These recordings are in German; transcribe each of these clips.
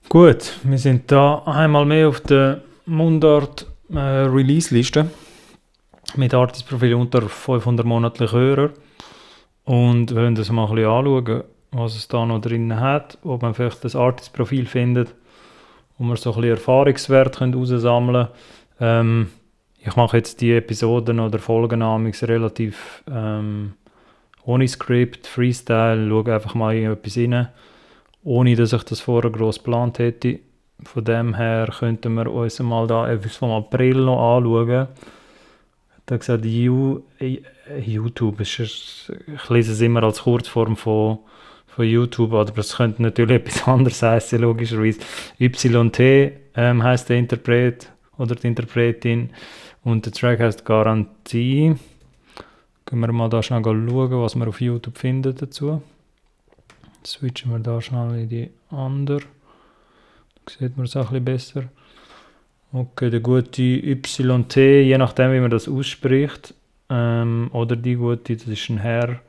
Gut, wir sind da einmal mehr auf der Mundart Release-Liste mit Artist-Profil unter 500 monatliche Hörer und wollen das mal ein bisschen anschauen, was es da noch drin hat, ob man vielleicht das Artist-Profil findet, wo man so ein bisschen Erfahrungswert raussammeln können. Ich mache jetzt die Episoden oder Folgen relativ ohne Skript, Freestyle, schaue einfach mal in etwas rein, ohne dass ich das vorher gross geplant hätte. Von dem her könnten wir uns mal da etwas vom April noch anschauen. Da gesagt, YouTube, ich lese es immer als Kurzform von YouTube, aber es könnte natürlich etwas anderes heißen, logischerweise. YT heisst der Interpret oder die Interpretin und der Track heisst Garantie. Können wir mal da schnell schauen, was wir auf YouTube finden dazu. Switchen wir da schnell in die andere. Da sieht man es auch ein bisschen besser. Okay, der gute YT, je nachdem wie man das ausspricht, oder die gute, das ist ein Herr,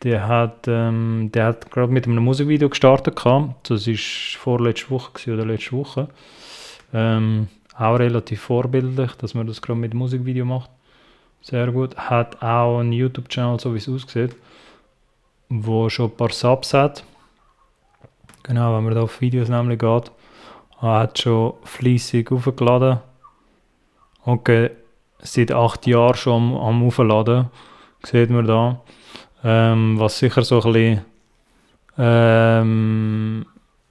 der hat gerade mit einem Musikvideo gestartet gehabt. Das war vorletzte Woche oder letzte Woche. Auch relativ vorbildlich, dass man das gerade mit Musikvideo macht. Sehr gut. Hat auch einen YouTube-Channel, so wie es aussieht, wo schon ein paar Subs hat. Genau, wenn man da auf Videos nämlich geht. Hat schon fleissig aufgeladen. Okay, seit 8 Jahren schon am Aufladen. Sieht man da. Was sicher so ein bisschen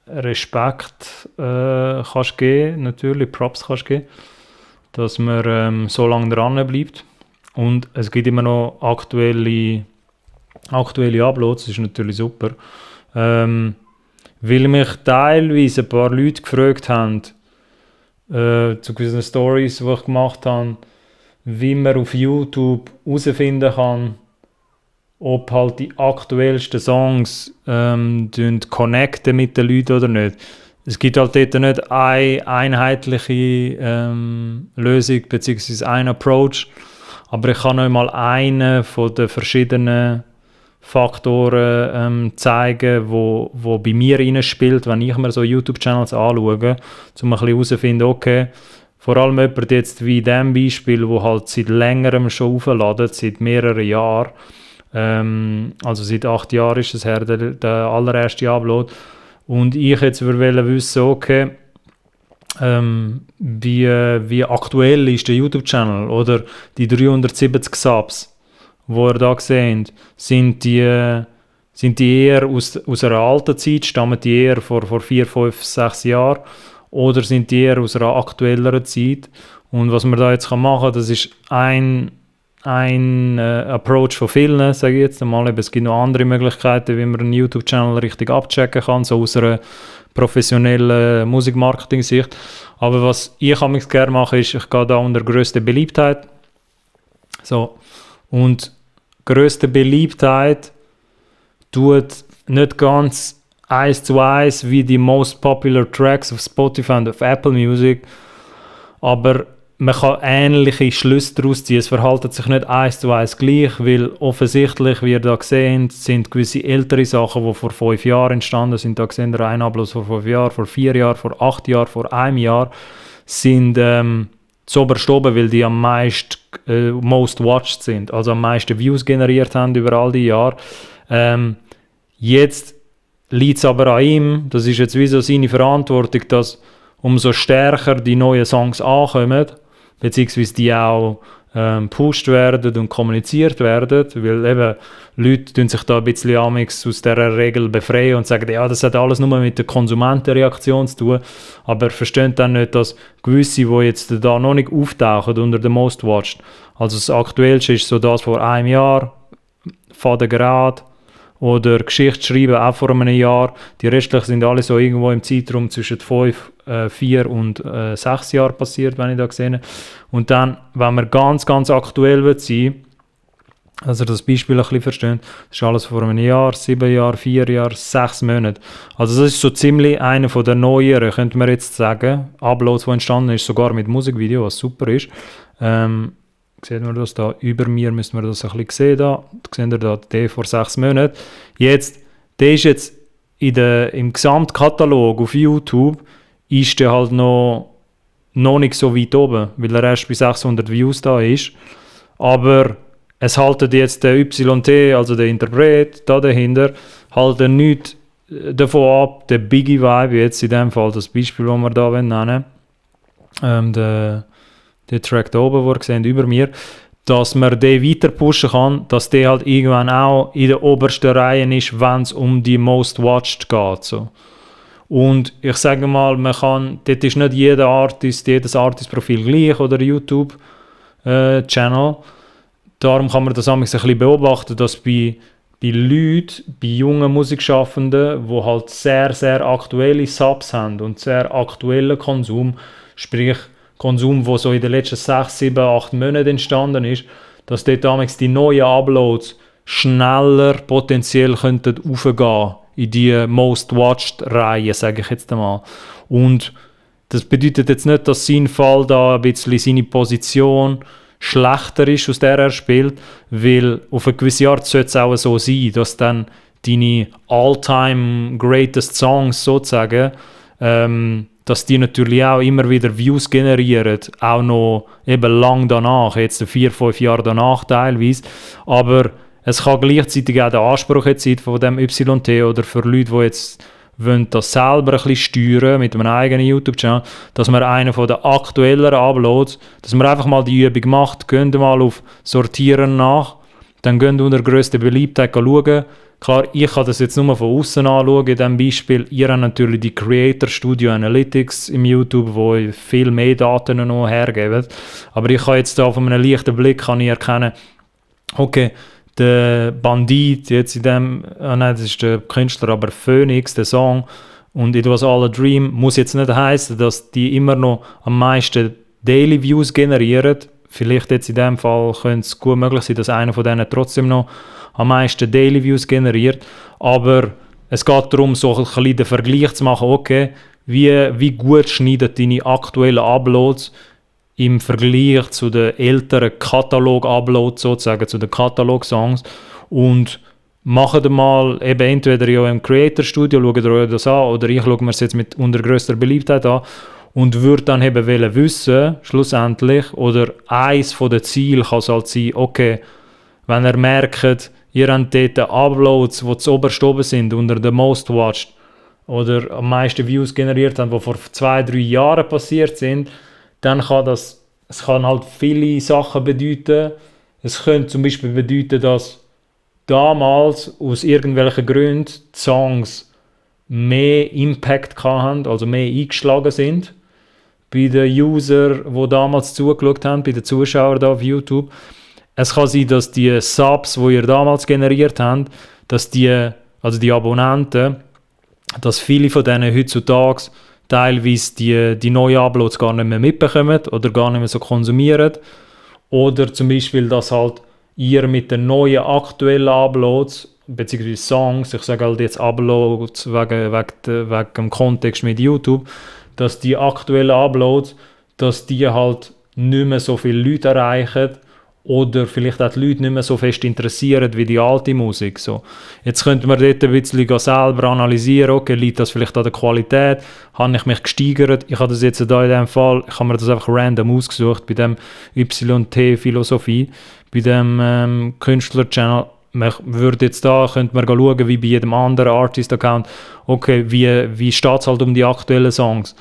Respekt kannst geben, natürlich, Props kannst geben, dass man so lange dran bleibt. Und es gibt immer noch aktuelle Uploads, das ist natürlich super. Weil mich teilweise ein paar Leute gefragt haben, zu gewissen Stories, die ich gemacht habe, wie man auf YouTube herausfinden kann, ob halt die aktuellsten Songs connecten mit den Leuten oder nicht. Es gibt halt dort nicht eine einheitliche Lösung bzw. einen Approach, aber ich kann euch mal einen von den verschiedenen Faktoren zeigen, wo bei mir reinspielt, wenn ich mir so YouTube-Channels anschaue, um ein bisschen herauszufinden, okay, vor allem jemand jetzt wie in diesem Beispiel, wo halt seit längerem schon aufladet, seit mehreren Jahren, also seit 8 Jahren ist es her, der allererste Upload, und ich jetzt würde wissen, okay, wie aktuell ist der YouTube-Channel oder die 370 Subs, wo ihr da seht, sind die eher aus einer alten Zeit, stammen die eher vor 4, 5, 6 Jahren oder sind die eher aus einer aktuelleren Zeit? Und was man da jetzt machen kann, das ist ein Approach von vielen, sage ich jetzt einmal. Es gibt noch andere Möglichkeiten, wie man einen YouTube-Channel richtig abchecken kann, so aus einer professionellen Musikmarketing-Sicht. Aber was ich gerne mache, ist, ich gehe da unter grösste Beliebtheit. So. Und grösste Beliebtheit tut nicht ganz 1:1 wie die most popular tracks auf Spotify und auf Apple Music, aber man kann ähnliche Schlüsse daraus ziehen. Es verhält sich nicht 1:1 gleich, weil offensichtlich, wie ihr da seht, sind gewisse ältere Sachen, die vor 5 Jahren entstanden sind. Da sehen wir einen Upload vor 5 Jahren, vor 4 Jahren, vor 8 Jahren, vor einem Jahr, sind zuoberst oben, weil die am meisten most watched sind, also am meisten Views generiert haben über all die Jahre. Jetzt liegt es aber an ihm, das ist jetzt wie so seine Verantwortung, dass umso stärker die neuen Songs ankommen, beziehungsweise die auch gepusht werden und kommuniziert werden, weil eben Leute tun sich da ein bisschen aus dieser Regel befreien und sagen, ja, das hat alles nur mit der Konsumentenreaktion zu tun, aber verstehen dann nicht, dass gewisse, die jetzt da noch nicht auftauchen unter den Most Watched, also das Aktuellste ist so das vor einem Jahr, Faden gerade, oder Geschichte schreiben auch vor einem Jahr, die restlichen sind alle so irgendwo im Zeitraum zwischen 5, 4 und 6 Jahren passiert, wenn ich da sehe. Und dann, wenn man ganz, ganz aktuell wird sein, also das Beispiel ein bisschen verstehen, das ist alles vor einem Jahr, 7 Jahre, 4 Jahre, 6 Monate. Also das ist so ziemlich einer von der neueren, könnte man jetzt sagen, Uploads, die entstanden ist, sogar mit Musikvideo, was super ist. Sehen wir das da, über mir müssen wir das ein bisschen sehen da. Seht ihr da, der vor 6 Monaten. Jetzt, der ist jetzt im Gesamtkatalog auf YouTube ist der halt noch nicht so weit oben, weil er erst bei 600 Views da ist. Aber es haltet jetzt der YT, also der Interpret da dahinter, halten nichts davon ab, der Biggie Vibe, jetzt in dem Fall das Beispiel, das wir da nennen, der Track da oben, den ihr seht, über mir, dass man den weiter pushen kann, dass der halt irgendwann auch in der obersten Reihe ist, wenn es um die Most Watched geht. So. Und ich sage mal, dort ist nicht jedes Artist-Profil gleich oder YouTube-Channel. Darum kann man das ein bisschen beobachten, dass bei Leuten, bei jungen Musikschaffenden, die halt sehr, sehr aktuelle Subs haben und sehr aktuellen Konsum, sprich Konsum, der so in den letzten 6, 7, 8 Monaten entstanden ist, dass dort damals die neuen Uploads schneller potenziell könnten aufgehen in die Most Watched Reihe, sage ich jetzt einmal. Und das bedeutet jetzt nicht, dass sein Fall da ein bisschen seine Position schlechter ist, aus der er spielt, weil auf eine gewisse Art sollte es auch so sein, dass dann deine all-time greatest Songs sozusagen, dass die natürlich auch immer wieder Views generieren, auch noch eben lang danach, jetzt 4, 5 Jahre danach teilweise, aber es kann gleichzeitig auch der Anspruch jetzt sein von dem YT oder für Leute, die jetzt wollen das selber ein bisschen steuern mit einem eigenen YouTube-Channel, dass man einen von den aktuelleren Uploads, dass man einfach mal die Übung macht, geht mal auf Sortieren nach, dann geht unter grösster Beliebtheit schauen. Klar, ich kann das jetzt nur von außen anschauen, in diesem Beispiel. Ihr habt natürlich die Creator Studio Analytics im YouTube, wo viel mehr Daten noch hergeben. Aber ich kann jetzt da von einem leichten Blick kann ich erkennen, okay, der Bandit, jetzt in dem, nein, das ist der Künstler, aber Phoenix, der Song und It Was All a Dream, muss jetzt nicht heißen, dass die immer noch am meisten Daily Views generieren. Vielleicht jetzt in dem Fall könnte es gut möglich sein, dass einer von denen trotzdem noch am meisten Daily Views generiert. Aber es geht darum, so ein bisschen den Vergleich zu machen, okay, wie gut schneiden deine aktuellen Uploads im Vergleich zu den älteren Katalog-Uploads, sozusagen zu den Katalog-Songs. Und macht mal eben entweder in eurem Creator-Studio, schaut ihr euch das an, oder ich schaue mir es jetzt mit unter grösster Beliebtheit an und würde dann eben wissen, schlussendlich, oder eins von den Zielen kann es halt sein, okay, wenn ihr merkt, ihr habt dort Uploads, die zuoberst oben sind, unter den Most Watched, oder am meisten Views generiert haben, die vor 2, 3 Jahren passiert sind, dann kann es kann halt viele Sachen bedeuten. Es könnte zum Beispiel bedeuten, dass damals aus irgendwelchen Gründen die Songs mehr Impact hatten, also mehr eingeschlagen sind bei den Usern, die damals zugeschaut haben, bei den Zuschauern da auf YouTube. Es kann sein, dass die Subs, die ihr damals generiert habt, dass also die Abonnenten, dass viele von denen heutzutage teilweise die neuen Uploads gar nicht mehr mitbekommen oder gar nicht mehr so konsumieren. Oder zum Beispiel, dass halt ihr mit den neuen aktuellen Uploads, beziehungsweise Songs, ich sage halt jetzt Uploads wegen dem Kontext mit YouTube, dass die aktuellen Uploads, dass die halt nicht mehr so viele Leute erreichen oder vielleicht auch die Leute nicht mehr so fest interessieren wie die alte Musik. So. Jetzt könnte man dort ein bisschen selber analysieren, okay, liegt das vielleicht an der Qualität, habe ich mich gesteigert, ich habe das jetzt da in dem Fall, ich habe mir das einfach random ausgesucht, bei dem YT-Philosophie, bei dem Künstler-Channel, man würde jetzt da, könnte man schauen, wie bei jedem anderen Artist-Account, okay, wie steht es halt um die aktuellen Songs,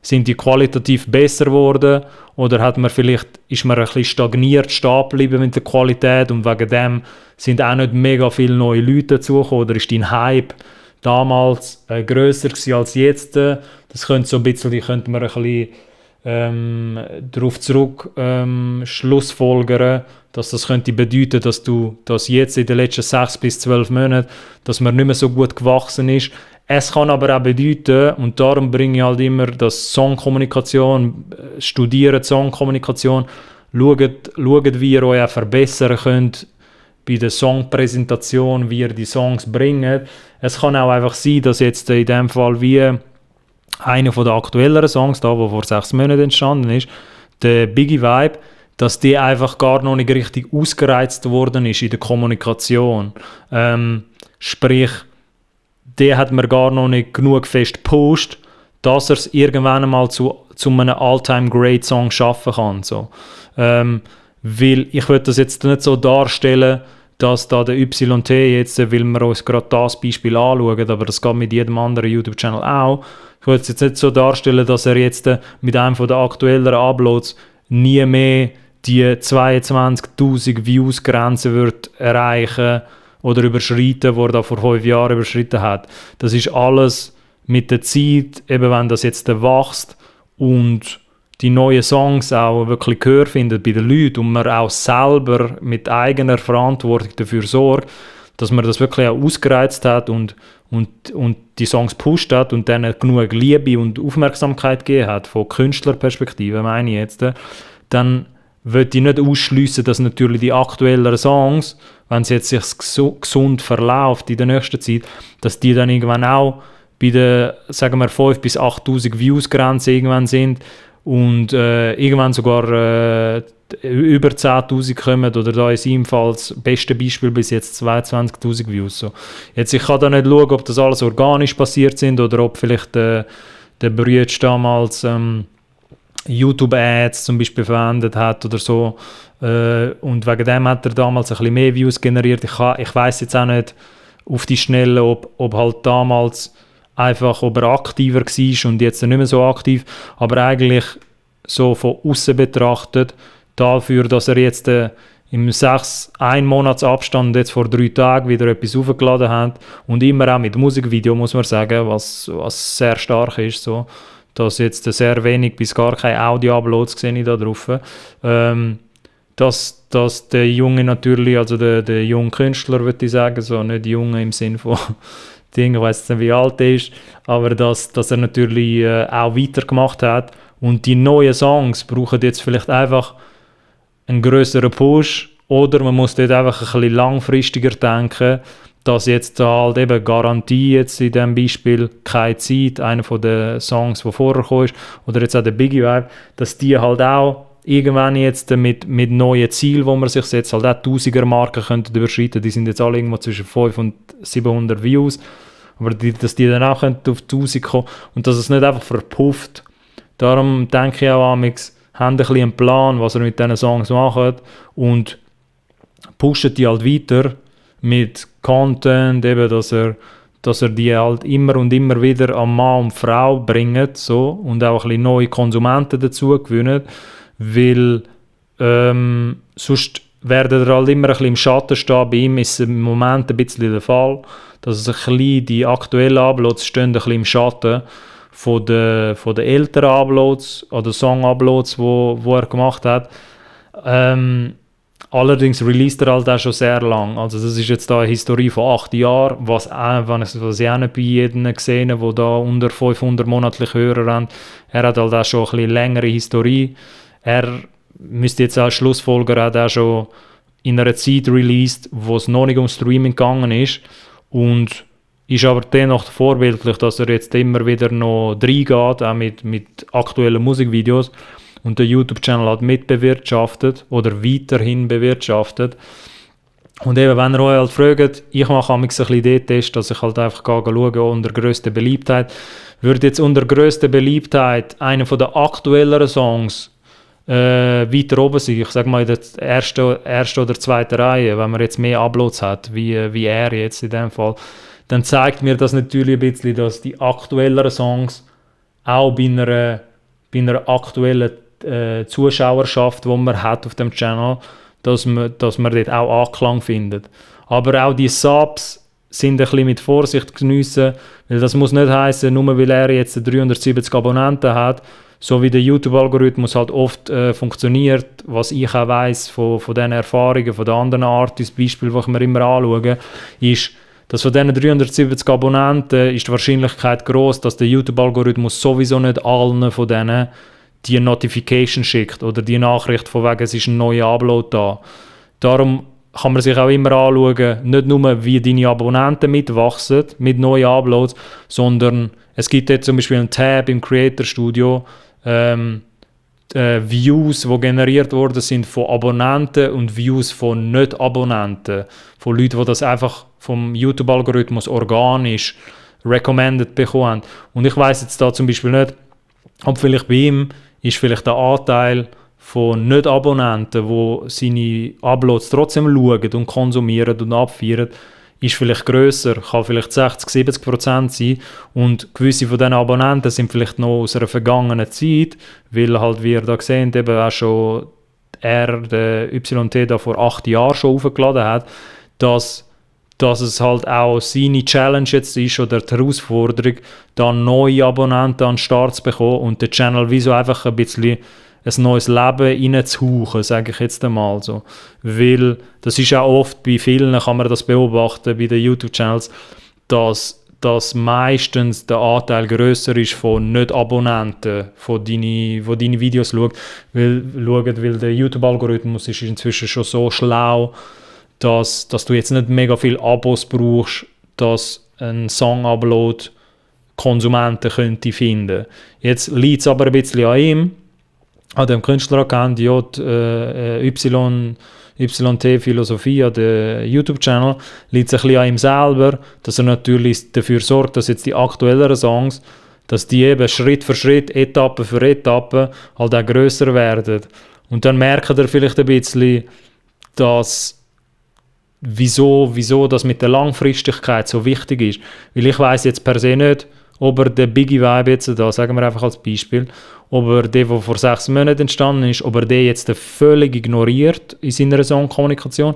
sind die qualitativ besser geworden oder ist man ein bisschen stagniert stehen geblieben mit der Qualität und wegen dem sind auch nicht mega viele neue Leute dazugekommen oder ist dein Hype damals grösser gewesen als jetzt? Das könnte man ein bisschen darauf zurück schlussfolgern, dass das könnte bedeuten, dass du das jetzt in den letzten 6 bis 12 Monaten, dass man nicht mehr so gut gewachsen ist. Es kann aber auch bedeuten, und darum bringe ich halt immer das Songkommunikation, studiert Songkommunikation, schaut, wie ihr euch auch verbessern könnt bei der Songpräsentation, wie ihr die Songs bringt. Es kann auch einfach sein, dass jetzt in dem Fall wie einer der aktuelleren Songs, der vor 6 Monaten entstanden ist, der Biggie Vibe, dass die einfach gar noch nicht richtig ausgereizt worden ist in der Kommunikation. Sprich, der hat mir gar noch nicht genug fest gepusht, dass er es irgendwann einmal zu einem All-Time-Great-Song schaffen kann. So. Weil ich würde das jetzt nicht so darstellen, dass da der YT jetzt, weil wir uns gerade das Beispiel anschauen, aber das geht mit jedem anderen YouTube-Channel auch. Ich würde es jetzt nicht so darstellen, dass er jetzt mit einem von der aktuelleren Uploads nie mehr die 22'000 Views-Grenze wird erreichen oder überschreiten, die er da vor 5 Jahren überschritten hat. Das ist alles mit der Zeit, eben wenn das jetzt wächst und die neuen Songs auch wirklich Gehör finden bei den Leuten und man auch selber mit eigener Verantwortung dafür sorgt, dass man das wirklich auch ausgereizt hat und die Songs gepusht hat und denen genug Liebe und Aufmerksamkeit gegeben hat, von Künstlerperspektive meine ich jetzt, dann würde ich nicht ausschliessen, dass natürlich die aktuelleren Songs, wenn es jetzt sich gesund verläuft in der nächsten Zeit, dass die dann irgendwann auch bei der, sagen wir, 5.000 bis 8.000 Views-Grenze irgendwann sind und irgendwann sogar über 10'000 kommen oder da in seinem Fall das beste Beispiel bis jetzt 22'000 Views. So. Jetzt, ich kann da nicht schauen, ob das alles organisch passiert sind oder ob vielleicht der Brütsch damals YouTube-Ads zum Beispiel verwendet hat oder so und wegen dem hat er damals ein bisschen mehr Views generiert. Ich weiss jetzt auch nicht auf die Schnelle, ob halt damals einfach, ob er aktiver war und jetzt nicht mehr so aktiv, aber eigentlich so von außen betrachtet, dafür, dass er jetzt im 1 Monats Abstand jetzt vor 3 Tagen wieder etwas aufgeladen hat und immer auch mit Musikvideo, muss man sagen, was sehr stark ist, so, dass jetzt sehr wenig bis gar keine Audio-Uploads sehe ich da drauf, dass der Junge natürlich, also der junge Künstler, würde ich sagen, so nicht Junge im Sinn von Ding, ich weiss nicht, wie alt er ist, aber dass er natürlich auch weitergemacht hat und die neuen Songs brauchen jetzt vielleicht einfach einen grösseren Push oder man muss dort einfach ein bisschen langfristiger denken, dass jetzt halt eben Garantie jetzt in diesem Beispiel keine Zeit, einer von den Songs, die vorher gekommen ist, oder jetzt auch der Biggie Vibe, dass die halt auch irgendwann jetzt mit neuen Zielen, wo man sich setzt, halt auch 1000er-Marken könnten überschreiten. Die sind jetzt alle irgendwo zwischen 500 und 700 Views. Aber dass die dann auch auf 1000 kommen und dass es nicht einfach verpufft. Darum denke ich auch, amix haben ein bisschen einen Plan, was er mit diesen Songs macht und pushen die halt weiter mit Content, eben, dass er die halt immer und immer wieder an Mann und Frau bringt so, und auch ein bisschen neue Konsumenten dazu gewinnt. Weil sonst werden er halt immer ein bisschen im Schatten stehen. Bei ihm ist es im Moment ein bisschen der Fall, dass es ein bisschen, die aktuellen Uploads stehen ein bisschen im Schatten von den älteren Uploads oder Song-Uploads, wo er gemacht hat. Allerdings released er halt auch schon sehr lang. Also das ist jetzt da eine Historie von 8 Jahren, was ich auch nicht bei jedem gesehen habe, der da unter 500 monatliche Hörer haben. Er hat halt auch schon ein bisschen längere Historie. Er müsste jetzt als Schlussfolger hat auch schon in einer Zeit released, wo es noch nicht um Streaming gegangen ist und ist aber dennoch vorbildlich, dass er jetzt immer wieder noch reingeht, auch mit aktuellen Musikvideos und der YouTube-Channel hat mitbewirtschaftet oder weiterhin bewirtschaftet. Und eben, wenn ihr euch halt fragt, ich mache ein bisschen den Test, dass ich halt einfach schaue, unter grösster Beliebtheit. Würde jetzt unter grösster Beliebtheit einer von den aktuelleren Songs weiter oben sein, ich sage mal in der ersten oder zweiten Reihe, wenn man jetzt mehr Uploads hat, wie er jetzt in dem Fall, dann zeigt mir das natürlich ein bisschen, dass die aktuelleren Songs auch bei einer aktuellen Zuschauerschaft, die man hat auf dem Channel, dass man dort auch Anklang findet. Aber auch die Subs sind ein bisschen mit Vorsicht geniessen, weil das muss nicht heißen, nur weil er jetzt 370 Abonnenten hat, so wie der YouTube-Algorithmus halt oft funktioniert, was ich auch weiss von den Erfahrungen von den anderen Artists, Beispiel, die ich mir immer anschaue, ist, dass von diesen 370 Abonnenten ist die Wahrscheinlichkeit groß, dass der YouTube-Algorithmus sowieso nicht allen von denen die Notification schickt oder die Nachricht von wegen, es ist ein neuer Upload da. Darum kann man sich auch immer anschauen, nicht nur wie deine Abonnenten mitwachsen mit neuen Uploads, sondern es gibt jetzt zum Beispiel einen Tab im Creator Studio, Views, die generiert worden sind von Abonnenten und Views von Nicht-Abonnenten, von Leuten, die das einfach vom YouTube-Algorithmus organisch recommended bekommen haben. Und ich weiss jetzt da zum Beispiel nicht, ob vielleicht bei ihm ist vielleicht der Anteil von Nicht-Abonnenten, die seine Uploads trotzdem schauen und konsumieren und abfeiern, ist vielleicht grösser, kann vielleicht 60-70% sein und gewisse von diesen Abonnenten sind vielleicht noch aus einer vergangenen Zeit, weil halt, wie ihr da seht, eben auch schon der YT da vor 8 Jahren schon aufgeladen hat, dass es halt auch seine Challenge jetzt ist oder die Herausforderung, da neue Abonnenten an den Start zu bekommen und den Channel wie so einfach ein bisschen ein neues Leben reinzuhauchen, sage ich jetzt einmal so. Weil das ist auch oft, bei vielen kann man das beobachten, bei den YouTube-Channels, dass meistens der Anteil grösser ist von Nicht-Abonnenten, die deine Videos schauen, weil der YouTube-Algorithmus ist inzwischen schon so schlau, dass du jetzt nicht mega viele Abos brauchst, dass ein Song-Upload Konsumenten könnte finden. Jetzt liegt es aber ein bisschen an ihm, an dem Künstleraccount YT Philosophie, an dem YouTube-Channel, liegt es ein bisschen an ihm selber, dass er natürlich dafür sorgt, dass jetzt die aktuelleren Songs, dass die eben Schritt für Schritt, Etappe für Etappe halt auch grösser werden. Und dann merkt er vielleicht ein bisschen, dass wieso das mit der Langfristigkeit so wichtig ist. Weil ich weiss jetzt per se nicht, ob er den Biggie Vibe jetzt da, sagen wir einfach als Beispiel, ob er den, der vor 6 Monaten entstanden ist, ob er den jetzt völlig ignoriert in seiner Songkommunikation,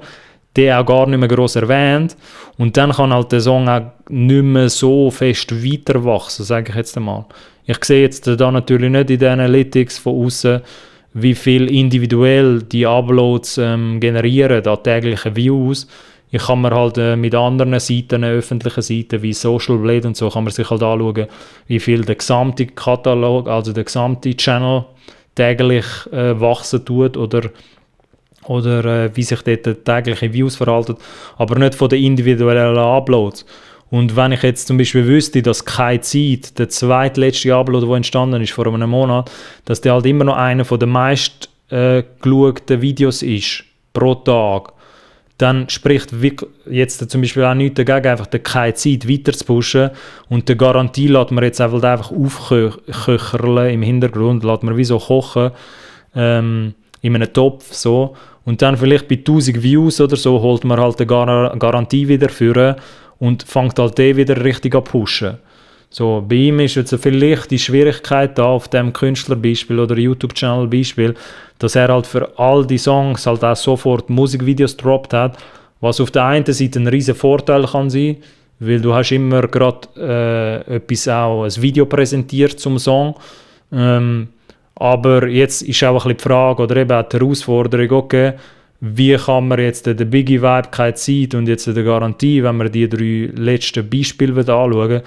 den auch gar nicht mehr gross erwähnt und dann kann halt der Song auch nicht mehr so fest weiter wachsen, sage ich jetzt einmal. Ich sehe jetzt da natürlich nicht in den Analytics von außen, wie viel individuell die Uploads generieren an täglichen Views. Ich kann mir halt mit anderen Seiten, öffentlichen Seiten wie Social Blade und so, kann man sich halt anschauen, wie viel der gesamte Katalog, also der gesamte Channel täglich wachsen tut oder wie sich dort tägliche Views verhalten, aber nicht von den individuellen Uploads. Und wenn ich jetzt zum Beispiel wüsste, dass keine Zeit, der zweitletzte Upload, der entstanden ist vor einem Monat, dass der halt immer noch einer der meist geschauten Videos ist, pro Tag, dann spricht jetzt zum Beispiel auch nichts dagegen, einfach keine Zeit weiter zu pushen und die Garantie lässt man jetzt einfach aufköcherle im Hintergrund, lässt man wie so kochen in einem Topf so und dann vielleicht bei 1000 Views oder so holt man halt die Garantie wieder führen und fängt halt den wieder richtig an pushen. So, bei ihm ist jetzt vielleicht die Schwierigkeit da auf dem Künstlerbeispiel oder YouTube-Channel-Beispiel, dass er halt für all die Songs halt auch sofort Musikvideos droppt hat, was auf der einen Seite ein riesen Vorteil kann sein, weil du hast immer gerade ein Video präsentiert zum Song, aber jetzt ist auch ein bisschen die Frage oder eben auch die Herausforderung, okay, wie kann man jetzt den Biggie Vibe, keine Zeit und jetzt die Garantie, wenn wir die 3 letzten Beispiele anschauen,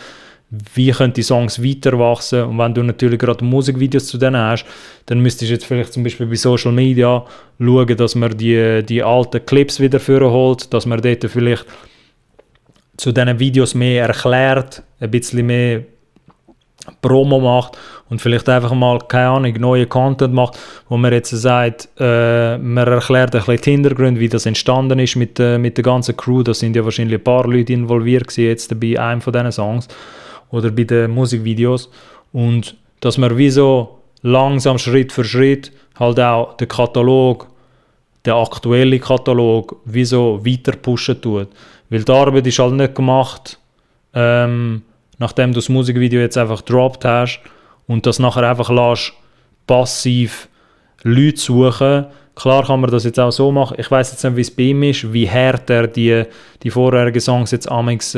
wie können die Songs weiter wachsen und wenn du natürlich gerade Musikvideos zu denen hast, dann müsstest du jetzt vielleicht zum Beispiel bei Social Media schauen, dass man die alten Clips wieder vorholt, dass man dort vielleicht zu diesen Videos mehr erklärt, ein bisschen mehr Promo macht und vielleicht einfach mal, keine Ahnung, neuen Content macht, wo man jetzt sagt, man erklärt ein bisschen die Hintergründe, wie das entstanden ist mit der ganzen Crew. Da sind ja wahrscheinlich ein paar Leute involviert gewesen, jetzt bei einem von diesen Songs oder bei den Musikvideos und dass man wie so langsam Schritt für Schritt halt auch den Katalog, den aktuellen Katalog wie so weiter pushen tut. Weil die Arbeit ist halt nicht gemacht, nachdem du das Musikvideo jetzt einfach gedroppt hast und das nachher einfach lässt, passiv Leute suchen. Klar kann man das jetzt auch so machen. Ich weiss jetzt nicht, wie es bei ihm ist, wie hart er die vorherigen Songs jetzt amigs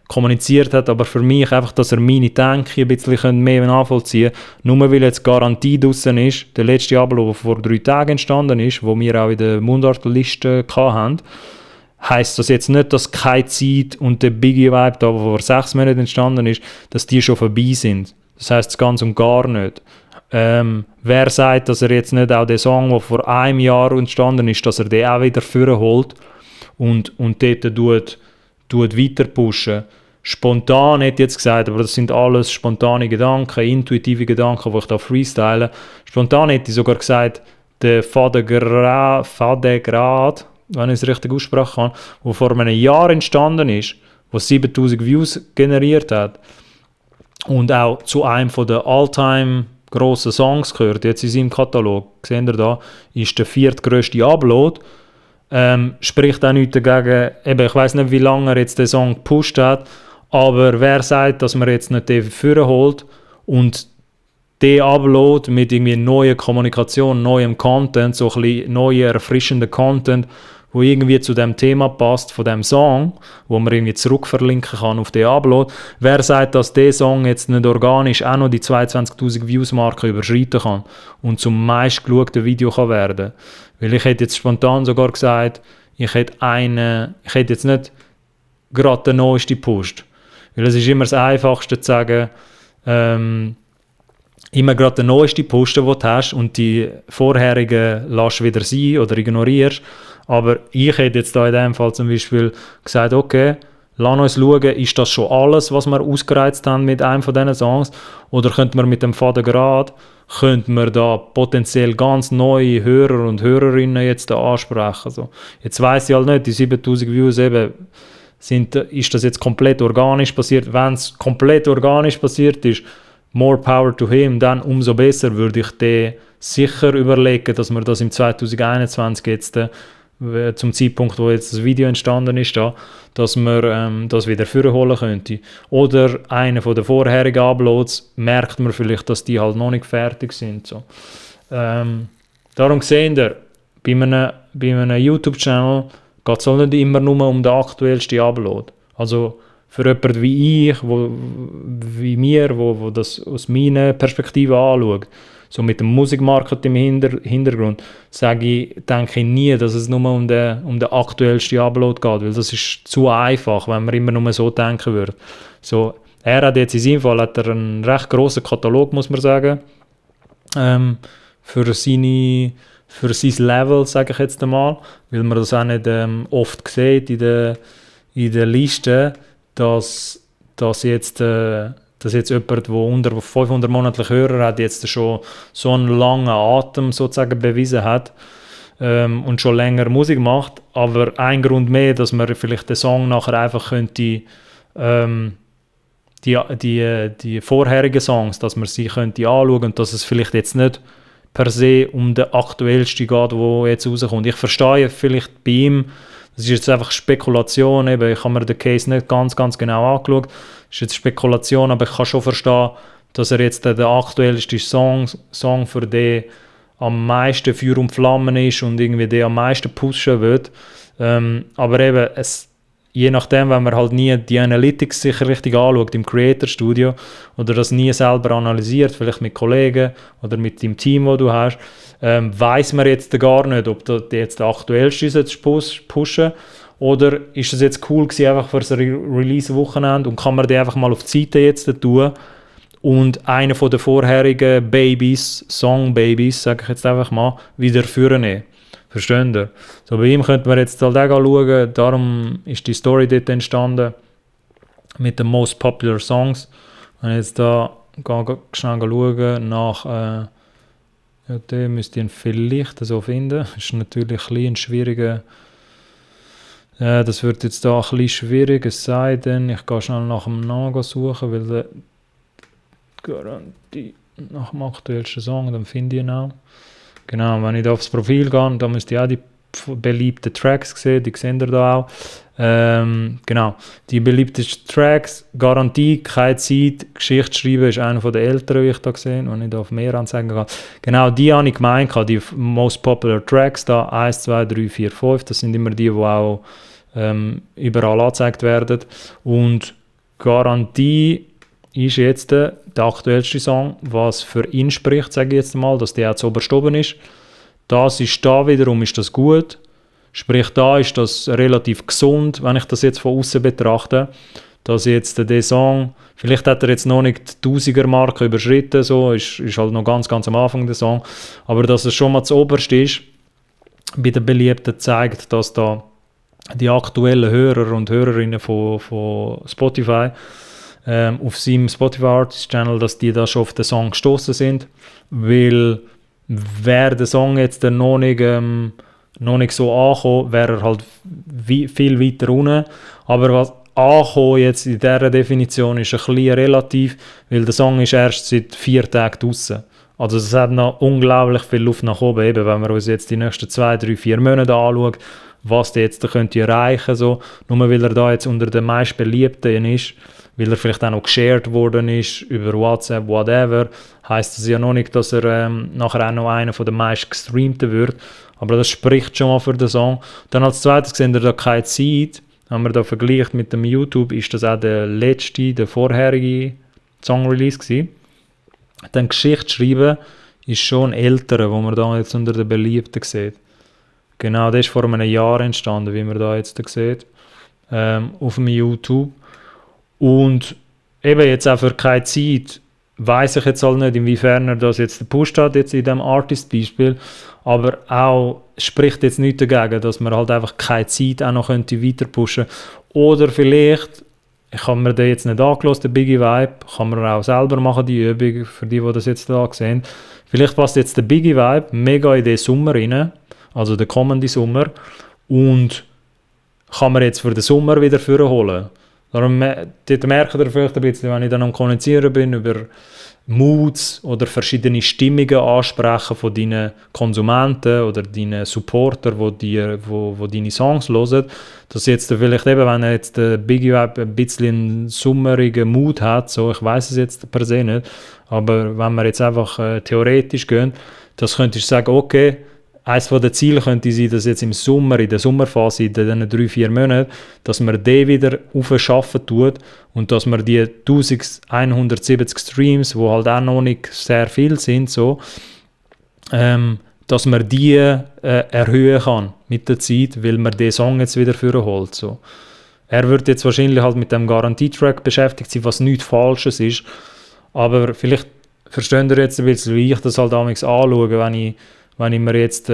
kommuniziert hat, aber für mich einfach, dass er meine Denke ein bisschen mehr nachvollziehen kann. Nur weil jetzt Garantie draussen ist, der letzte Upload, der vor 3 Tagen entstanden ist, wo wir auch in der Mundartliste hatten, heisst das jetzt nicht, dass keine Zeit und der Biggie-Vibe, der vor 6 Monaten entstanden ist, dass die schon vorbei sind. Das heisst es ganz und gar nicht. Wer sagt, dass er jetzt nicht auch den Song, der vor einem Jahr entstanden ist, dass er den auch wieder vorholt und dort weiter pushen. Spontan hätte ich jetzt gesagt, aber das sind alles spontane Gedanken, intuitive Gedanken, die ich da freestyle. Spontan hätte ich sogar gesagt, der Vadegrad, wenn ich es richtig aussprechen kann, der vor einem Jahr entstanden ist, der 7000 Views generiert hat und auch zu einem der all-time grossen Songs gehört, jetzt in seinem Katalog, seht ihr da, ist der viertgrößte Upload, spricht auch nichts dagegen, eben, ich weiss nicht, wie lange er jetzt den Song gepusht hat, aber wer sagt, dass man jetzt nicht den vorholt und den Upload mit irgendwie neuer Kommunikation, neuem Content, so ein bisschen neuer, erfrischender Content, wo irgendwie zu dem Thema passt, von dem Song, wo man irgendwie zurückverlinken kann auf den Upload. Wer sagt, dass der Song jetzt nicht organisch auch noch die 22'000 Views-Marke überschreiten kann und zum meistgeschauten Video kann werden? Weil ich hätte jetzt spontan sogar gesagt, ich hätte jetzt nicht gerade den neuesten gepusht. Weil es ist immer das Einfachste zu sagen, immer gerade den neuesten posten, den du hast und die vorherigen lässt wieder sein oder ignorierst. Aber ich hätte jetzt da in dem Fall zum Beispiel gesagt, okay, lass uns schauen, ist das schon alles, was wir ausgereizt haben mit einem von diesen Songs? Oder könnte man mit dem Fadengrad, könnte man da potenziell ganz neue Hörer und Hörerinnen jetzt da ansprechen? So. Jetzt weiss ich halt nicht, die 7000 Views eben, ist das jetzt komplett organisch passiert? Wenn es komplett organisch passiert ist, more power to him, dann umso besser würde ich den sicher überlegen, dass wir das im 2021 jetzt zum Zeitpunkt, wo jetzt das Video entstanden ist, dass man das wieder vorholen könnte. Oder einer von den vorherigen Uploads merkt man vielleicht, dass die halt noch nicht fertig sind. So. Darum seht ihr, bei einem YouTube-Channel geht es nicht immer nur um den aktuellsten Upload. Also für jemanden wie ich, wo das aus meiner Perspektive anschaut, so mit dem Musikmarketing im Hintergrund, denke ich nie, dass es nur um den aktuellsten Upload geht, weil das ist zu einfach, wenn man immer nur so denken würde. So, er hat jetzt in seinem Fall einen recht grossen Katalog, muss man sagen, für sein Level, sage ich jetzt einmal, weil man das auch nicht oft sieht in der Liste, dass jetzt jemand, der unter 500 monatliche Hörer hat, jetzt schon so einen langen Atem sozusagen bewiesen hat und schon länger Musik macht. Aber ein Grund mehr, dass man vielleicht den Song nachher einfach könnte, die vorherigen Songs, dass man sie könnte anschauen und dass es vielleicht jetzt nicht per se um den aktuellsten geht, der jetzt rauskommt. Ich verstehe vielleicht bei ihm, das ist jetzt einfach Spekulation, eben, ich habe mir den Case nicht ganz genau angeschaut, das ist jetzt Spekulation, aber ich kann schon verstehen, dass er jetzt der aktuellste Song für den am meisten Feuer und Flammen ist und irgendwie den am meisten pushen wird. Aber eben, je nachdem, wenn man halt nie die Analytics sich richtig anschaut im Creator Studio oder das nie selber analysiert, vielleicht mit Kollegen oder mit dem Team, das du hast, weiss man jetzt gar nicht, ob das jetzt der aktuellste ist, pushen oder ist es jetzt cool gewesen, einfach für das Release-Wochenende und kann man den einfach mal auf die Seite jetzt tun und einen von den vorherigen Song-Babys, sage ich jetzt einfach mal, wieder vornehmen. Verstehen ihr? So, bei ihm könnte man jetzt halt auch schauen, darum ist die Story dort entstanden mit den Most Popular Songs. Wenn ich jetzt da schnell schauen nach den müsst ihr ihn vielleicht so finden. Das ist natürlich ein schwieriger. Das wird jetzt da ein bisschen schwierig, es sei denn, ich gehe schnell nach dem Namen suchen, weil der Garantie nach dem aktuellsten Song, dann finde ich ihn auch. Genau, wenn ich da aufs Profil gehe, dann müsst ihr auch die beliebten Tracks sehen, die seht ihr da auch. Genau, die beliebtesten Tracks, Garantie, keine Zeit, Geschichte schreiben ist einer der älteren, wie ich da gesehen, wenn ich da auf mehr anzeigen kann. Genau, die habe ich gemeint, die Most Popular Tracks, da 1, 2, 3, 4, 5, das sind immer die auch überall angezeigt werden. Und Garantie ist jetzt der aktuellste Song, was für ihn spricht, sage ich jetzt mal, dass der zu oberst oben ist. Das ist da wiederum ist das gut. Sprich, da ist das relativ gesund, wenn ich das jetzt von außen betrachte, dass jetzt der Song, vielleicht hat er jetzt noch nicht die 1000er-Marke überschritten, so, ist halt noch ganz am Anfang der Song, aber dass es schon mal zu oberst ist, bei den Beliebten zeigt, dass da die aktuellen Hörer und Hörerinnen von Spotify auf seinem Spotify Artist Channel, dass die da schon auf den Song gestoßen sind, weil wäre der Song jetzt noch nicht so angekommen, wäre er halt viel weiter unten. Aber ankommen jetzt in dieser Definition ist ein bisschen relativ, weil der Song ist erst seit 4 Tagen draussen. Also es hat noch unglaublich viel Luft nach oben, eben, wenn wir uns jetzt die nächsten 2, 3, 4 Monate anschauen, was der jetzt da könnte erreichen, so. Nur weil er da jetzt unter den meistbeliebten ist, weil er vielleicht auch noch geshared worden ist über WhatsApp, whatever, heisst das ja noch nicht, dass er nachher auch noch einer der meist gestreamten wird. Aber das spricht schon mal für den Song. Dann als zweites sehen wir da keine Zeit. Wenn man da vergleicht mit dem YouTube, ist das auch der vorherige Song-Release gewesen. Dann Geschichte schreiben ist schon ein älterer, wo man da jetzt unter den Beliebten sieht. Genau, das ist vor einem Jahr entstanden, wie man da jetzt sieht, auf dem YouTube. Und eben jetzt auch für keine Zeit, weiss ich jetzt halt nicht, inwiefern er das jetzt gepusht hat, jetzt in diesem Artist-Beispiel, aber auch spricht jetzt nichts dagegen, dass man halt einfach keine Zeit auch noch könnte weiter pushen. Oder vielleicht, ich habe mir den jetzt nicht angehört, den Biggie Vibe, kann man auch selber machen, die Übung, für die das jetzt da sehen. Vielleicht passt jetzt der Biggie Vibe mega in den Sommer rein, also den kommenden Sommer, und kann man jetzt für den Sommer wieder vorholen. Darum dort merkt ihr vielleicht ein bisschen, wenn ich dann am Kommunizieren bin, über Moods oder verschiedene Stimmungen ansprechen von deinen Konsumenten oder deinen Supporter, die deine Songs hören, dass jetzt vielleicht eben, wenn jetzt der Biggie Vibe ein bisschen einen summerigen Mood hat, so, ich weiß es jetzt per se nicht, aber wenn wir jetzt einfach theoretisch gehen, das könntest du sagen, okay, eines der Ziele könnte sein, dass jetzt im Sommer, in der Sommerphase, in diesen 3-4 Monaten, dass man den wieder aufschaffen tut und dass man die 1170 Streams, die halt auch noch nicht sehr viel sind, so, dass man die erhöhen kann mit der Zeit, weil man den Song jetzt wieder vorholt. So. Er wird jetzt wahrscheinlich halt mit dem Garantietrack beschäftigt sein, was nichts Falsches ist, aber vielleicht versteht ihr jetzt ein bisschen, wie ich das halt damals anschaue, wenn ich mir jetzt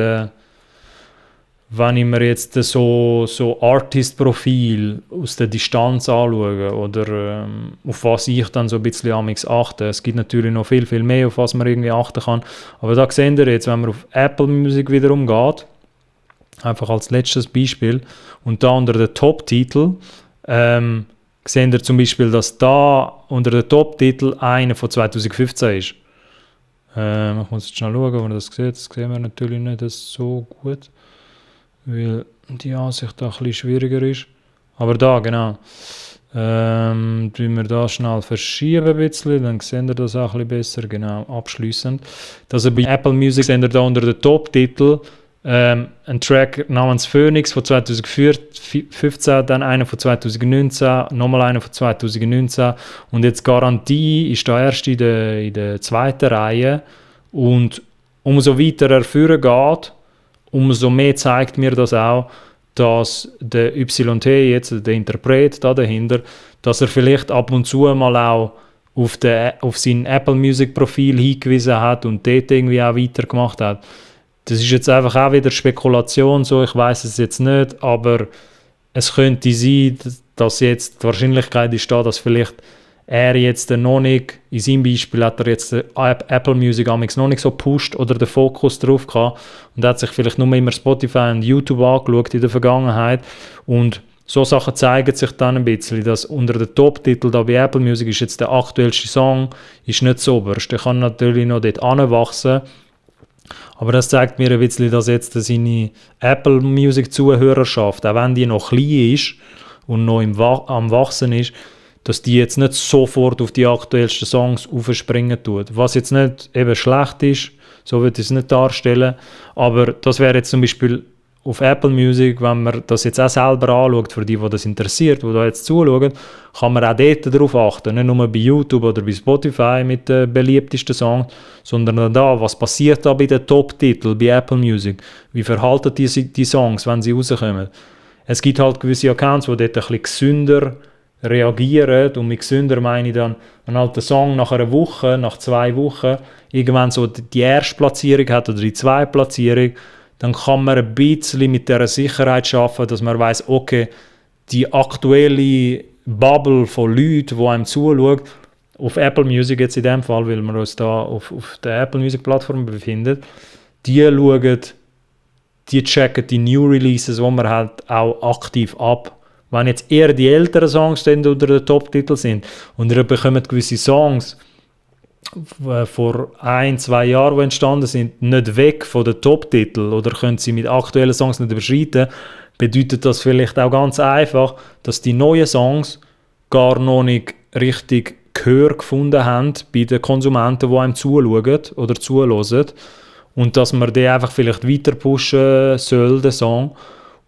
so Artist-Profil aus der Distanz anschaue oder auf was ich dann so ein bisschen achte. Es gibt natürlich noch viel, viel mehr, auf was man irgendwie achten kann. Aber da sehen wir jetzt, wenn man auf Apple Music wiederum geht, einfach als letztes Beispiel, und da unter den Top-Titel, sehen wir zum Beispiel, dass da unter den Top-Titel einer von 2015 ist. Ich muss jetzt schnell schauen, ob man das sieht. Das sehen wir natürlich nicht so gut, weil die Ansicht da ein bisschen schwieriger ist. Aber da, genau. Wenn wir da schnell verschieben ein bisschen, dann sehen wir das auch ein bisschen besser. Genau, abschliessend. Also bei Apple Music sehen wir da unter den Top-Titel ein Track namens Phoenix von 2015, dann einer von 2019, nochmal einer von 2019 und jetzt Garantie ist da erst in der zweiten Reihe, und umso weiter er führen geht, umso mehr zeigt mir das auch, dass der YT jetzt, der Interpret da dahinter, dass er vielleicht ab und zu mal auch auf sein Apple Music Profil hingewiesen hat und dort irgendwie auch weitergemacht hat. Das ist jetzt einfach auch wieder Spekulation, so, ich weiß es jetzt nicht, aber es könnte sein, dass jetzt die Wahrscheinlichkeit ist da, dass vielleicht er jetzt noch nicht, in seinem Beispiel hat er jetzt Apple Music noch nicht so gepusht oder den Fokus drauf gehabt und hat sich vielleicht nur immer Spotify und YouTube angeschaut in der Vergangenheit, und so Sachen zeigen sich dann ein bisschen, dass unter den Top-Titel da bei Apple Music ist jetzt der aktuellste Song ist nicht so oberst, der kann natürlich noch dort anwachsen. Aber das zeigt mir ein bisschen, dass jetzt seine Apple Music Zuhörerschaft, auch wenn die noch klein ist und noch am Wachsen ist, dass die jetzt nicht sofort auf die aktuellsten Songs aufspringen tut. Was jetzt nicht eben schlecht ist, so würde ich es nicht darstellen, aber das wäre jetzt zum Beispiel auf Apple Music, wenn man das jetzt auch selber anschaut, für die das interessiert, die da jetzt zuschauen, kann man auch dort darauf achten, nicht nur bei YouTube oder bei Spotify mit den beliebtesten Songs, sondern da, was passiert da bei den Top-Titeln bei Apple Music, wie verhalten die Songs, wenn sie rauskommen. Es gibt halt gewisse Accounts, die dort ein bisschen gesünder reagieren, und mit gesünder meine ich dann, wenn halt der Song nach einer Woche, nach 2 Wochen irgendwann so die erste Platzierung hat oder die zweite Platzierung, dann kann man ein bisschen mit dieser Sicherheit schaffen, dass man weiss, okay, die aktuelle Bubble von Leuten, die einem zuschauen, auf Apple Music jetzt in dem Fall, weil wir uns da auf der Apple Music Plattform befinden, die checken die New Releases, die man halt auch aktiv ab, wenn jetzt eher die älteren Songs dann unter den Top-Titel sind und ihr bekommt gewisse Songs vor 1-2 Jahren, die entstanden sind, nicht weg von den Top-Titeln oder können sie mit aktuellen Songs nicht überschreiten, bedeutet das vielleicht auch ganz einfach, dass die neuen Songs gar noch nicht richtig Gehör gefunden haben bei den Konsumenten, die einem zuschauen oder zuhören und dass man den einfach vielleicht weiter pushen soll, den Song,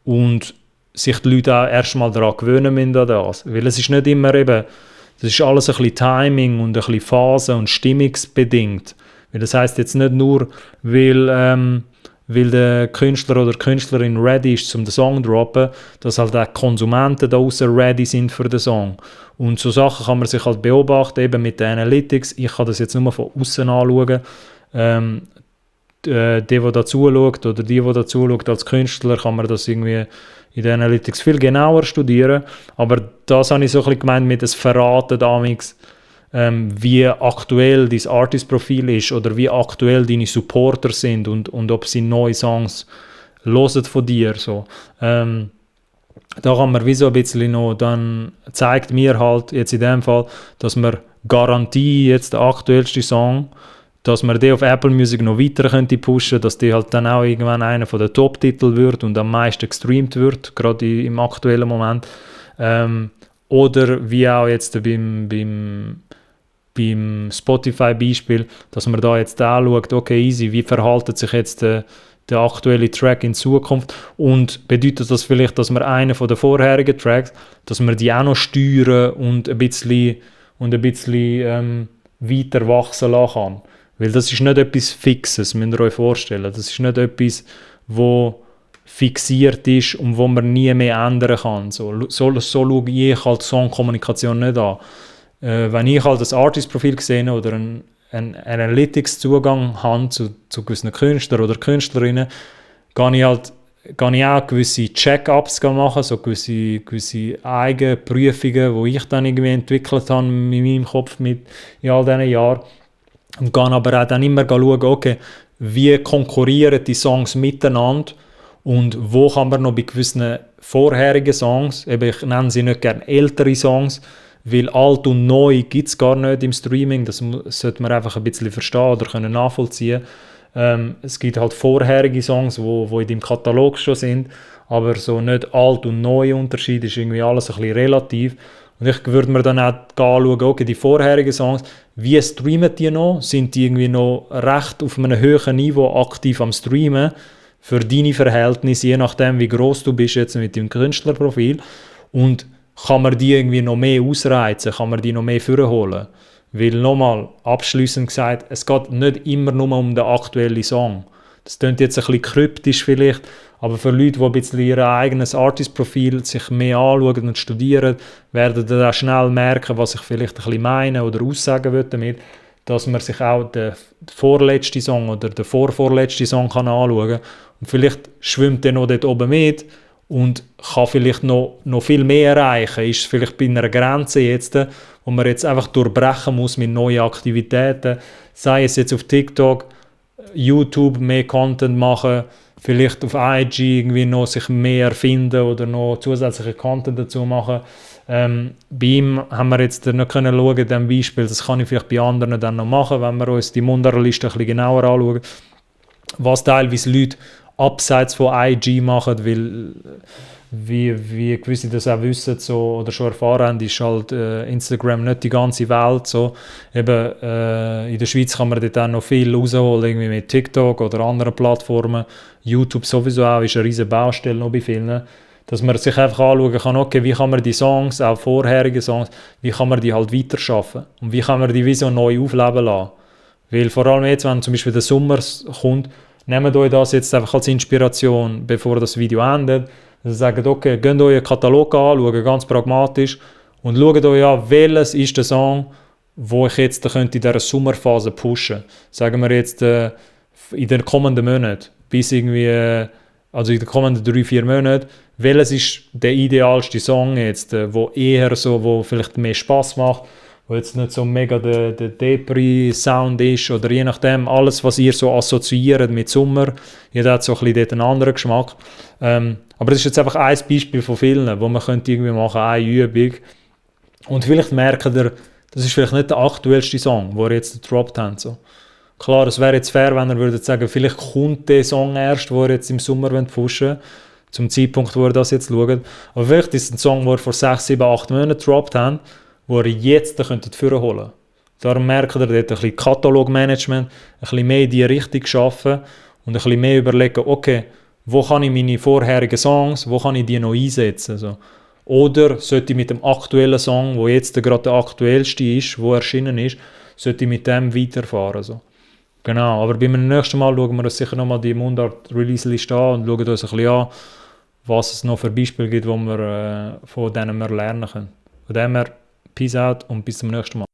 und sich die Leute auch erstmal daran gewöhnen müssen an das. Weil es ist nicht immer eben, das ist alles ein bisschen Timing und ein bisschen Phase- und stimmungsbedingt. Weil das heisst jetzt nicht nur, weil der Künstler oder die Künstlerin ready ist, um den Song zu droppen, dass halt auch die Konsumenten da draussen ready sind für den Song. Und so Sachen kann man sich halt beobachten, eben mit den Analytics. Ich kann das jetzt nur von außen anschauen. Der da zuschaut oder die da zuschaut als Künstler, kann man das irgendwie in den Analytics viel genauer studieren. Aber das habe ich so ein bisschen gemeint mit das Verraten damals, wie aktuell dein Artist-Profil ist oder wie aktuell deine Supporter sind und ob sie neue Songs hören von dir. So. Da kann man wie so ein bisschen noch, dann zeigt mir halt jetzt in dem Fall, dass man Garantie jetzt der aktuellste Song, dass man den auf Apple Music noch weiter könnte pushen, dass die halt dann auch irgendwann einer von den Top-Titeln wird und am meisten gestreamt wird, gerade im aktuellen Moment. Oder wie auch jetzt beim Spotify-Beispiel, dass man da jetzt anschaut, okay, easy, wie verhaltet sich jetzt der aktuelle Track in Zukunft und bedeutet das vielleicht, dass man einen von den vorherigen Tracks, dass man die auch noch steuern und ein bisschen weiter wachsen lassen kann. Weil das ist nicht etwas Fixes, müsst ihr euch vorstellen. Das ist nicht etwas, wo fixiert ist und wo man nie mehr ändern kann. So schaue ich halt Songkommunikation nicht an. Wenn ich halt ein Artist-Profil sehe oder einen Analytics-Zugang habe zu gewissen Künstlern oder Künstlerinnen, gehe ich auch gewisse Check-ups machen, so gewisse Eigenprüfungen, die ich dann irgendwie entwickelt habe in meinem Kopf in all diesen Jahren. Und gehe aber auch dann immer schauen, okay, wie konkurrieren die Songs miteinander und wo kann man noch bei gewissen vorherigen Songs, eben ich nenne sie nicht gerne ältere Songs, weil alt und neu gibt es gar nicht im Streaming, das sollte man einfach ein bisschen verstehen oder können nachvollziehen. Es gibt halt vorherige Songs, wo in deinem Katalog schon sind, aber so nicht alt und neu Unterschied ist irgendwie alles ein bisschen relativ. Und ich würde mir dann auch anschauen, okay, die vorherigen Songs, wie streamen die noch? Sind die irgendwie noch recht auf einem höheren Niveau aktiv am Streamen? Für deine Verhältnisse, je nachdem, wie gross du bist jetzt mit deinem Künstlerprofil. Und kann man die irgendwie noch mehr ausreizen? Kann man die noch mehr vorholen? Weil nochmal, abschliessend gesagt, es geht nicht immer nur um den aktuellen Song. Das klingt jetzt ein bisschen kryptisch vielleicht, aber für Leute, die ein bisschen ihr eigenes Artist-Profil sich mehr anschauen und studieren, werden dann auch schnell merken, was ich vielleicht ein bisschen meine oder aussagen will damit, dass man sich auch den vorletzten Song oder den vorvorletzten Song kann anschauen kann. Und vielleicht schwimmt der noch dort oben mit und kann vielleicht noch viel mehr erreichen. Ist vielleicht bei einer Grenze jetzt, wo man jetzt einfach durchbrechen muss mit neuen Aktivitäten, sei es jetzt auf TikTok, YouTube mehr Content machen, vielleicht auf IG irgendwie noch sich mehr erfinden oder noch zusätzliche Content dazu machen. Bei ihm haben wir jetzt nicht können schauen, in diesem Beispiel, das kann ich vielleicht bei anderen dann noch machen, wenn wir uns die Mundartliste ein bisschen genauer anschauen, was teilweise Leute abseits von IG machen, weil wie gewisse das auch wissen so, oder schon erfahren haben, ist halt Instagram nicht die ganze Welt. So. Eben, in der Schweiz kann man dort auch noch viel rausholen, irgendwie mit TikTok oder anderen Plattformen. YouTube sowieso auch, ist eine riesige Baustelle noch bei vielen. Dass man sich einfach anschauen kann, okay, wie kann man die Songs, auch vorherige Songs, wie kann man die halt weiter schaffen und wie kann man die wie so neu aufleben lassen. Weil vor allem jetzt, wenn zum Beispiel der Sommer kommt, nehmt euch das jetzt einfach als Inspiration, bevor das Video endet. Also sagt, okay, geht euch einen Katalog an, schaut ganz pragmatisch und schaut euch an, welches ist der Song, wo ich jetzt in dieser Sommerphase pushen. Sagen wir jetzt in den kommenden Monaten, bis irgendwie, also in den kommenden 3-4 Monaten, welches ist der idealste Song jetzt, wo eher so, wo vielleicht mehr Spass macht, wo jetzt nicht so mega der Depri-Sound ist oder je nachdem, alles, was ihr so assoziiert mit Sommer, jeder hat so ein bisschen dort einen anderen Geschmack. Aber das ist jetzt einfach ein Beispiel von vielen, wo man könnte irgendwie machen, eine Übung. Und vielleicht merkt ihr, das ist vielleicht nicht der aktuellste Song, den ihr jetzt gedroppt habt. So. Klar, es wäre jetzt fair, wenn ihr würdet sagen, vielleicht kommt der Song erst, den ihr jetzt im Sommer pushen wollt, zum Zeitpunkt, wo ihr das jetzt schaut. Aber vielleicht ist es ein Song, den ihr vor 6, 7, 8 Monaten gedroppt habt, wo ihr jetzt holen könnt. Darum merkt ihr dort ein bisschen Katalogmanagement, ein bisschen mehr in die Richtung arbeiten und ein bisschen mehr überlegen, okay, wo kann ich meine vorherigen Songs, wo kann ich die noch einsetzen? So. Oder sollte ich mit dem aktuellen Song, der jetzt gerade der aktuellste ist, der erschienen ist, sollte ich mit dem weiterfahren? So. Genau, aber beim nächsten Mal schauen wir uns sicher nochmal die Mundart-Release-Liste an und schauen uns ein bisschen an, was es noch für Beispiele gibt, von denen wir lernen können. Von dem her, Peace out und bis zum nächsten Mal.